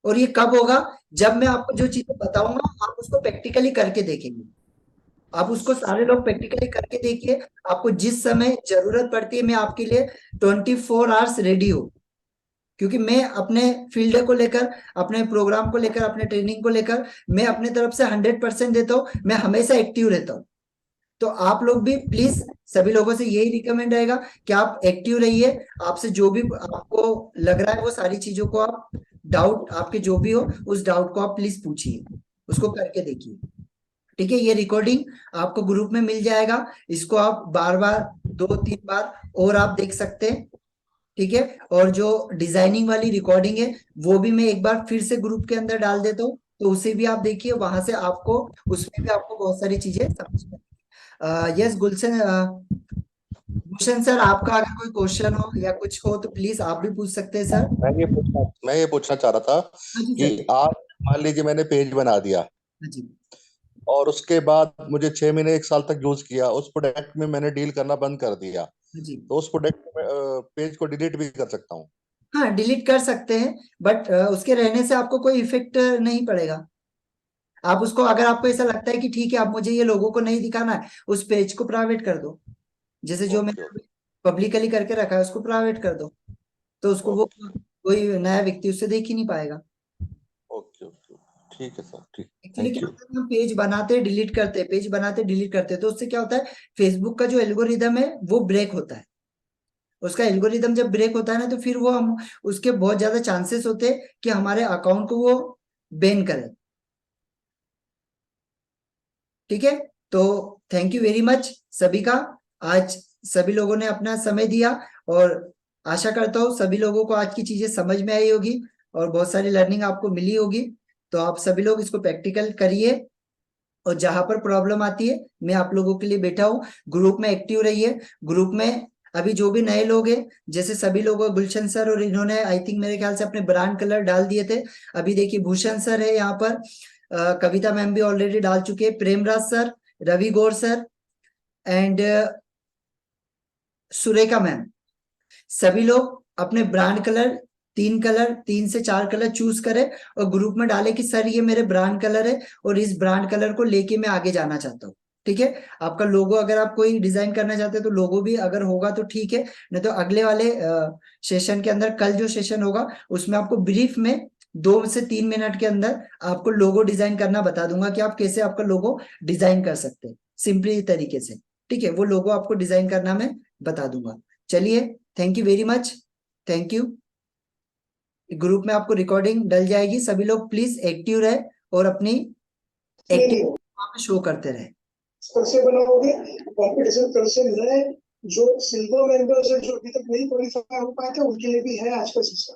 और ये कब होगा? जब मैं आपको जो चीजें बताऊंगा आप उसको प्रैक्टिकली करके देखेंगे। आप उसको सारे लोग प्रैक्टिकली करके देखिए, आपको जिस समय जरूरत पड़ती है मैं आपके लिए 24 आवर्स रेडी हूँ। क्योंकि मैं अपने फील्ड को लेकर, अपने प्रोग्राम को लेकर, अपने ट्रेनिंग को लेकर मैं अपने तरफ से 100% देता हूँ, मैं हमेशा एक्टिव रहता हूँ। तो आप लोग भी प्लीज, सभी लोगों से यही रिकमेंड रहेगा कि आप एक्टिव रहिए। आपसे जो भी आपको लग रहा है वो सारी चीजों को आप, डाउट आपके जो भी हो उस डाउट को आप प्लीज पूछिए, उसको करके देखिए। ठीक है, ये रिकॉर्डिंग आपको ग्रुप में मिल जाएगा, इसको आप बार बार 2-3 बार और आप देख सकते हैं। ठीक है, और जो डिजाइनिंग वाली रिकॉर्डिंग है वो भी मैं एक बार फिर से ग्रुप के अंदर डाल देता हूँ, तो उसे भी आप देखिए, वहां से आपको, उसमें भी आपको बहुत सारी चीजें समझ में। यस गुलशन सर, आपका अगर कोई क्वेश्चन हो या कुछ हो तो प्लीज आप भी पूछ सकते हैं सर। मैं ये पूछना चाह रहा था हाँ जी कि सर। आज मान लीजिए मैंने पेज बना दिया हाँ जी। और उसके बाद मुझे 6 महीने 1 साल तक यूज किया, उस प्रोडक्ट में मैंने डील करना बंद कर दिया, हाँ जी। तो उस प्रोडक्ट पेज को डिलीट भी कर सकता हूँ? हाँ, डिलीट कर सकते हैं, बट उसके रहने से आपको कोई इफेक्ट नहीं पड़ेगा। आप उसको, अगर आपको ऐसा लगता है कि ठीक है अब मुझे ये लोगों को नहीं दिखाना है, उस पेज को प्राइवेट कर दो, जैसे जो ओके मैंने पब्लिकली करके रखा है उसको प्राइवेट कर दो, तो उसको वो ओके कोई नया व्यक्ति उससे देख ही नहीं पाएगा। ओके ओके, ठीक है सर, ठीक। एक्चुअली थैंक क्या यू। होता है, हम पेज बनाते डिलीट करते, पेज बनाते डिलीट करते, तो उससे क्या होता है, फेसबुक का जो एल्गोरिदम है वो ब्रेक होता है। उसका एल्गोरिदम जब ब्रेक होता है ना, तो फिर वो हम, उसके बहुत ज्यादा चांसेस होते हैं कि हमारे अकाउंट को वो बैन करे। ठीक है, तो थैंक यू वेरी मच सभी का, आज सभी लोगों ने अपना समय दिया, और आशा करता हूँ सभी लोगों को आज की चीजें समझ में आई होगी और बहुत सारी लर्निंग आपको मिली होगी। तो आप सभी लोग इसको प्रैक्टिकल करिए, और जहां पर प्रॉब्लम आती है मैं आप लोगों के लिए बैठा हूँ। ग्रुप में एक्टिव रहिए। ग्रुप में अभी जो भी नए लोग हैं, जैसे सभी लोग, गुलशन सर और इन्होंने आई थिंक मेरे ख्याल से अपने ब्रांड कलर डाल दिए थे। अभी देखिए भूषण सर है यहाँ पर, कविता मैम भी ऑलरेडी डाल चुके हैं, Premraj sir, Ravi Gaur sir and Surekha ma'am, सभी लोग अपने ब्रांड कलर, 3 कलर, 3 से 4 कलर चूज करें और ग्रुप में डाले कि सर ये मेरे ब्रांड कलर है और इस ब्रांड कलर को लेके मैं आगे जाना चाहता हूँ। ठीक है, आपका लोगो अगर आप कोई डिजाइन करना चाहते हैं तो लोगो भी अगर होगा तो ठीक है, नहीं तो अगले वाले सेशन के अंदर, कल जो सेशन होगा उसमें आपको ब्रीफ में 2 से 3 मिनट के अंदर आपको लोगो डिजाइन करना बता दूंगा कि आप कैसे आपका लोगो डिजाइन कर सकते हैं सिंपली तरीके से। ठीक है, वो लोगो आपको डिजाइन करना मैं बता दूंगा। चलिए, thank you very much, thank you. Group में आपको रिकॉर्डिंग डल जाएगी, सभी लोग प्लीज एक्टिव रहे और अपनी एक्टिव वहां पे शो करते रहे। कैसे बनाओगे? कंपटीशन कल से है, जो सिल्वर मेंबर्स है जो अभी तक नहीं क्वालिफाई हो पाए थे उनके लिए भी है आज का सिस्टम।